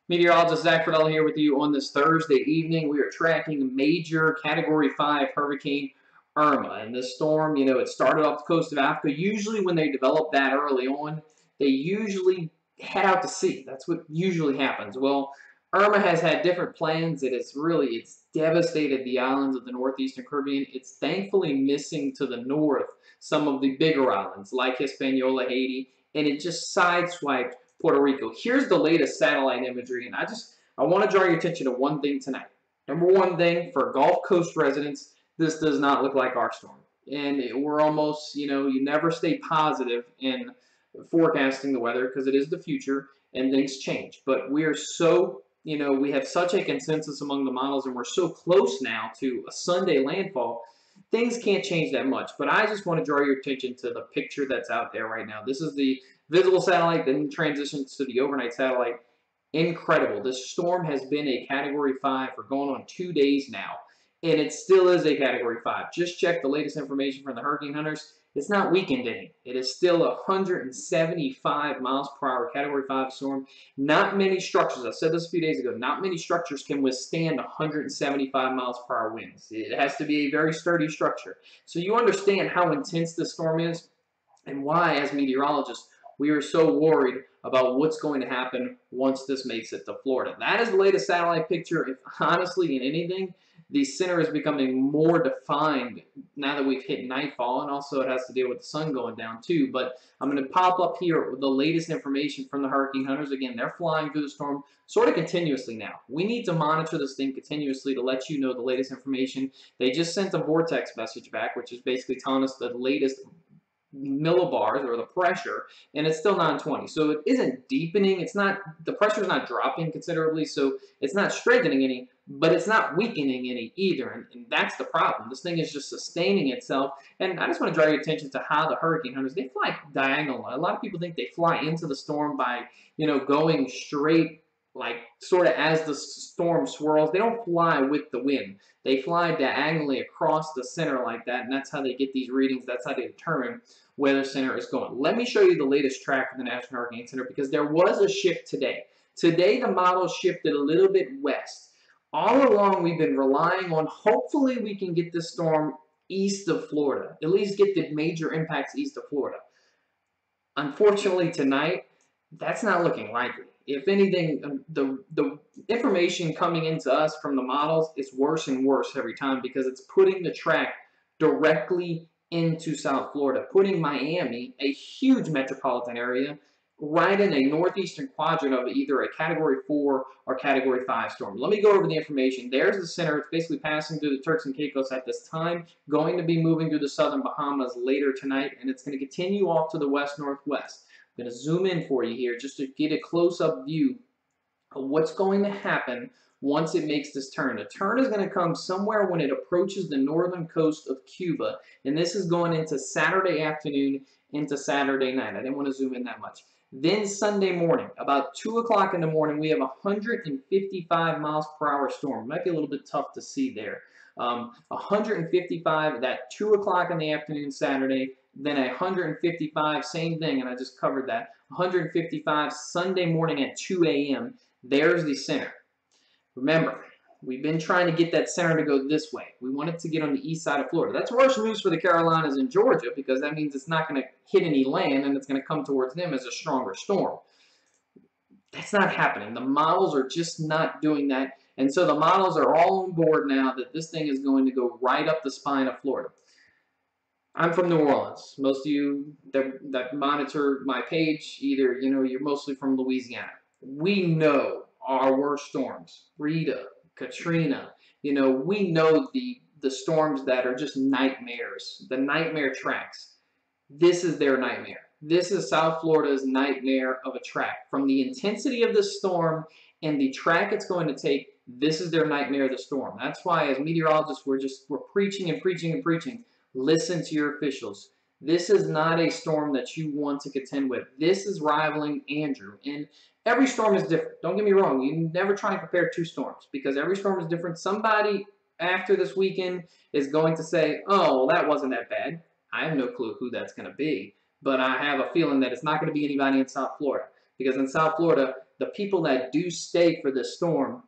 Meteorologist Zach Friedel here with you on this Thursday evening. We are tracking major Category 5 Hurricane Irma. And this storm, it started off the coast of Africa. Usually when they develop that early on, they usually head out to sea. That's what usually happens. Well, Irma has had different plans. It's devastated the islands of the northeastern Caribbean. It's thankfully missing to the north some of the bigger islands like Hispaniola, Haiti, and it just sideswiped Puerto Rico. Here's the latest satellite imagery, and I want to draw your attention to one thing tonight. Number one thing, for Gulf Coast residents, this does not look like our storm. And we're almost, you never stay positive in forecasting the weather because it is the future and things change. But we are so, we have such a consensus among the models, and we're so close now to a Sunday landfall, things can't change that much. But I just want to draw your attention to the picture that's out there right now. This is the visible satellite, then transitions to the overnight satellite. Incredible. This storm has been a Category 5 for going on 2 days now, and it still is a Category 5. Just check the latest information from the hurricane hunters. It's not weakened any. It is still a 175 miles per hour Category 5 storm. Not many structures, I said this a few days ago, not many structures can withstand 175 miles per hour winds. It has to be a very sturdy structure. So you understand how intense this storm is and why, as meteorologists, we are so worried about what's going to happen once this makes it to Florida. That is the latest satellite picture. If honestly, in anything, the center is becoming more defined now that we've hit nightfall, and also it has to deal with the sun going down too. But I'm going to pop up here with the latest information from the hurricane hunters. Again, they're flying through the storm sort of continuously now. We need to monitor this thing continuously to let you know the latest information. They just sent a vortex message back, which is basically telling us the latest millibars or the pressure, and it's still 920. So it isn't deepening. It's not, the pressure is not dropping considerably, so it's not strengthening any, but it's not weakening any either, and that's the problem. This thing is just sustaining itself. And I just want to draw your attention to how the hurricane hunters, they fly diagonal. A lot of people think they fly into the storm by, going straight, like sort of as the storm swirls. They don't fly with the wind. They fly diagonally across the center like that, and that's how they get these readings. That's how they determine where the center is going. Let me show you the latest track of the National Hurricane Center, because there was a shift today. Today, the model shifted a little bit west. All along, we've been relying on, hopefully we can get this storm east of Florida, at least get the major impacts east of Florida. Unfortunately, tonight, that's not looking likely. If anything, the information coming into us from the models is worse and worse every time, because it's putting the track directly into South Florida, putting Miami, a huge metropolitan area, right in a northeastern quadrant of either a Category 4 or Category 5 storm. Let me go over the information. There's the center. It's basically passing through the Turks and Caicos at this time, going to be moving through the southern Bahamas later tonight, and it's going to continue off to the west-northwest. I'm going to zoom in for you here just to get a close-up view of what's going to happen once it makes this turn. The turn is going to come somewhere when it approaches the northern coast of Cuba, and this is going into Saturday afternoon into Saturday night. I didn't want to zoom in that much. Then Sunday morning, about 2 o'clock in the morning, we have a 155 miles per hour storm. It might be a little bit tough to see there. 155 at 2 o'clock in the afternoon Saturday, then 155, same thing, and I just covered that, 155 Sunday morning at 2 a.m. There's the center. Remember, we've been trying to get that center to go this way. We want it to get on the east side of Florida. That's worse news for the Carolinas and Georgia, because that means it's not going to hit any land and it's going to come towards them as a stronger storm. That's not happening. The models are just not doing that. And so the models are all on board now that this thing is going to go right up the spine of Florida. I'm from New Orleans. Most of you that monitor my page, either, you're mostly from Louisiana. We know our worst storms, Rita, Katrina, we know the storms that are just nightmares, the nightmare tracks. This is their nightmare. This is South Florida's nightmare of a track. From the intensity of the storm and the track it's going to take, this is their nightmare of the storm. That's why, as meteorologists, we're preaching and preaching and preaching. Listen to your officials. This is not a storm that you want to contend with. This is rivaling Andrew. And every storm is different. Don't get me wrong. You never try and compare two storms, because every storm is different. Somebody after this weekend is going to say, oh, well, that wasn't that bad. I have no clue who that's going to be. But I have a feeling that it's not going to be anybody in South Florida. Because in South Florida, the people that do stay for this storm,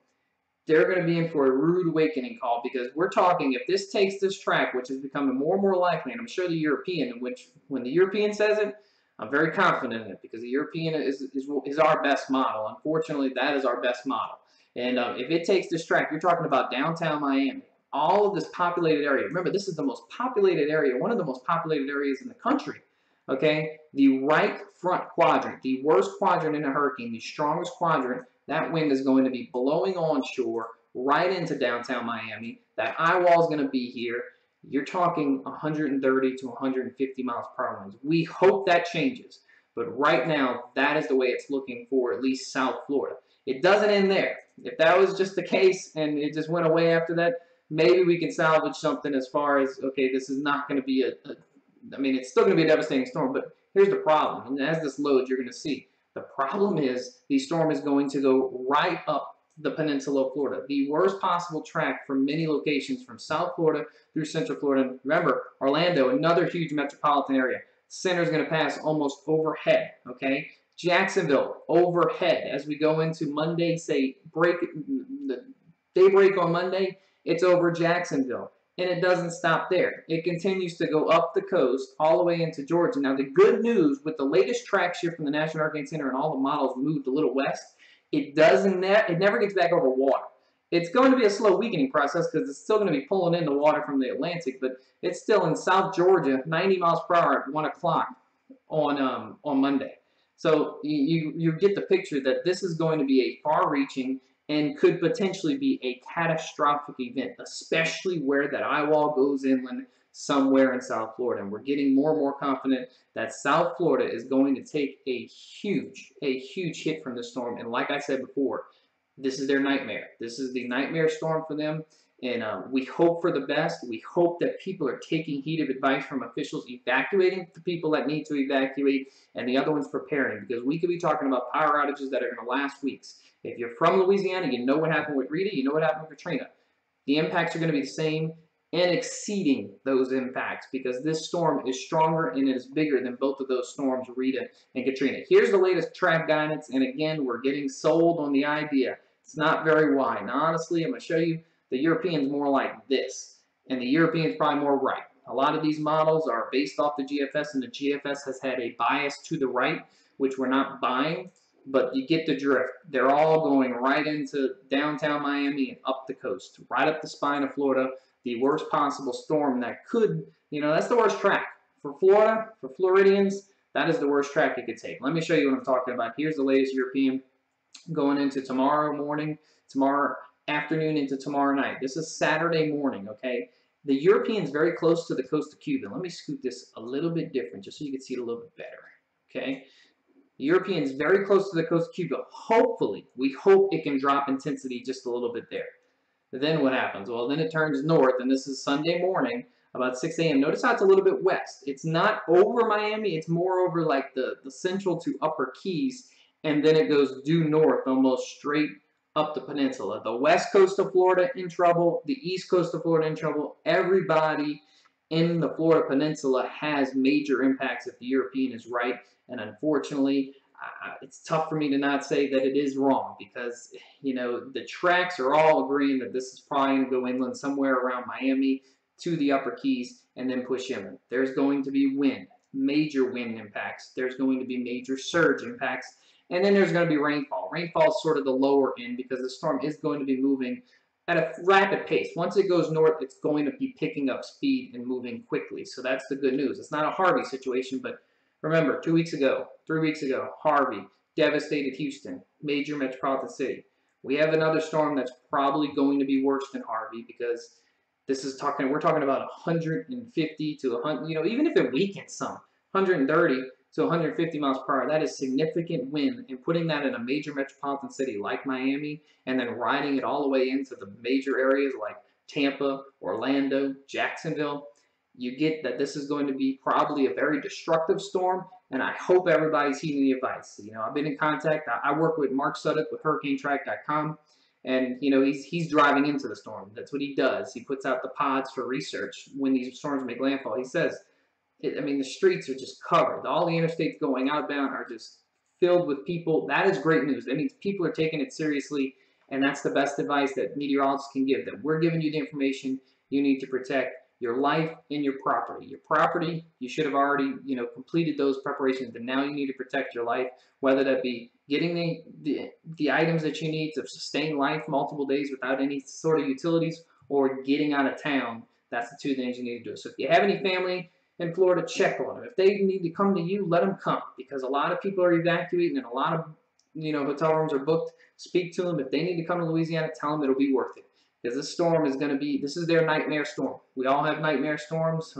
they're going to be in for a rude awakening call, because we're talking, if this takes this track, which is becoming more and more likely, and I'm sure the European, which when the European says it, I'm very confident in it, because the European is our best model. Unfortunately, that is our best model. And if it takes this track, you're talking about downtown Miami, all of this populated area. Remember, this is the most populated area, one of the most populated areas in the country. Okay, the right front quadrant, the worst quadrant in a hurricane, the strongest quadrant, that wind is going to be blowing onshore right into downtown Miami. That eye wall is going to be here. You're talking 130 to 150 miles per hour winds. We hope that changes, but right now, that is the way it's looking for at least South Florida. It doesn't end there. If that was just the case and it just went away after that, maybe we can salvage something as far as, okay, this is not going to be I mean, it's still going to be a devastating storm, but here's the problem. And as this loads, you're going to see. The problem is the storm is going to go right up the peninsula of Florida. The worst possible track for many locations from South Florida through Central Florida. Remember, Orlando, another huge metropolitan area. Center is going to pass almost overhead, okay? Jacksonville, overhead. As we go into Monday, say, the daybreak on Monday, it's over Jacksonville. And it doesn't stop there. It continues to go up the coast all the way into Georgia. Now, the good news with the latest track shift from the National Hurricane Center and all the models moved a little west, it never gets back over water. It's going to be a slow weakening process because it's still going to be pulling in the water from the Atlantic, but it's still in South Georgia, 90 miles per hour at 1 o'clock on Monday. So you get the picture that this is going to be a far-reaching and could potentially be a catastrophic event, especially where that eye wall goes inland somewhere in South Florida. And we're getting more and more confident that South Florida is going to take a huge hit from the storm. And like I said before, this is their nightmare. This is the nightmare storm for them. And we hope for the best. We hope that people are taking heed of advice from officials, evacuating the people that need to evacuate, and the other ones preparing, because we could be talking about power outages that are going to last weeks. If you're from Louisiana, you know what happened with Rita, you know what happened with Katrina. The impacts are going to be the same and exceeding those impacts, because this storm is stronger and it is bigger than both of those storms, Rita and Katrina. Here's the latest track guidance, and again, we're getting sold on the idea. It's not very wide. Now, honestly, I'm going to show you the European's more like this, and the European's probably more right. A lot of these models are based off the GFS, and the GFS has had a bias to the right, which we're not buying. But you get the drift. They're all going right into downtown Miami and up the coast, right up the spine of Florida, the worst possible storm that could, that's the worst track. For Florida, for Floridians, that is the worst track it could take. Let me show you what I'm talking about. Here's the latest European going into tomorrow morning, tomorrow afternoon into tomorrow night. This is Saturday morning, okay? The European's very close to the coast of Cuba. Let me scoot this a little bit different just so you can see it a little bit better, okay? The European's very close to the coast of Cuba. Hopefully, we hope it can drop intensity just a little bit there. Then what happens? Well, then it turns north, and this is Sunday morning, about 6 a.m. Notice how it's a little bit west. It's not over Miami. It's more over like the central to upper Keys, and then it goes due north, almost straight up the peninsula. The west coast of Florida in trouble. The east coast of Florida in trouble. Everybody in the Florida Peninsula has major impacts if the European is right. And unfortunately, it's tough for me to not say that it is wrong, because, the tracks are all agreeing that this is probably going to go inland somewhere around Miami to the upper Keys and then push inland. There's going to be wind, major wind impacts. There's going to be major surge impacts. And then there's going to be rainfall. Rainfall is sort of the lower end because the storm is going to be moving at a rapid pace. Once it goes north, it's going to be picking up speed and moving quickly. So that's the good news. It's not a Harvey situation, but remember, 3 weeks ago, Harvey devastated Houston, major metropolitan city. We have another storm that's probably going to be worse than Harvey, because we're talking about 150 to 100, even if it weakens some, 130 to 150 miles per hour. That is significant wind, and putting that in a major metropolitan city like Miami, and then riding it all the way into the major areas like Tampa, Orlando, Jacksonville, you get that this is going to be probably a very destructive storm, and I hope everybody's heeding the advice. I've been in contact. I work with Mark Sudduck with HurricaneTrack.com, and he's driving into the storm. That's what he does. He puts out the pods for research when these storms make landfall. He says, the streets are just covered. All the interstates going outbound are just filled with people, that is great news. That means people are taking it seriously, and that's the best advice that meteorologists can give. That we're giving you the information you need to protect your life and your property. Your property, you should have already, completed those preparations, but now you need to protect your life, whether that be getting the items that you need to sustain life multiple days without any sort of utilities, or getting out of town. That's the two things you need to do. So if you have any family in Florida, check on them. If they need to come to you, let them come, because a lot of people are evacuating and a lot of hotel rooms are booked. Speak to them. If they need to come to Louisiana, tell them it'll be worth it, because this storm is going to be, this is their nightmare storm. We all have nightmare storms.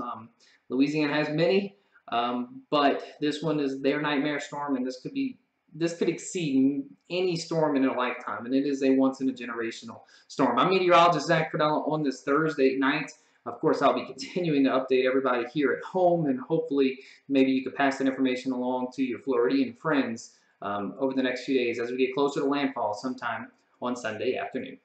Louisiana has many, but this one is their nightmare storm, and this could exceed any storm in a lifetime, and it is a once-in-a-generational storm. I'm meteorologist Zach Cordella on this Thursday night. Of course, I'll be continuing to update everybody here at home, and hopefully maybe you could pass that information along to your Floridian friends over the next few days as we get closer to landfall sometime on Sunday afternoon.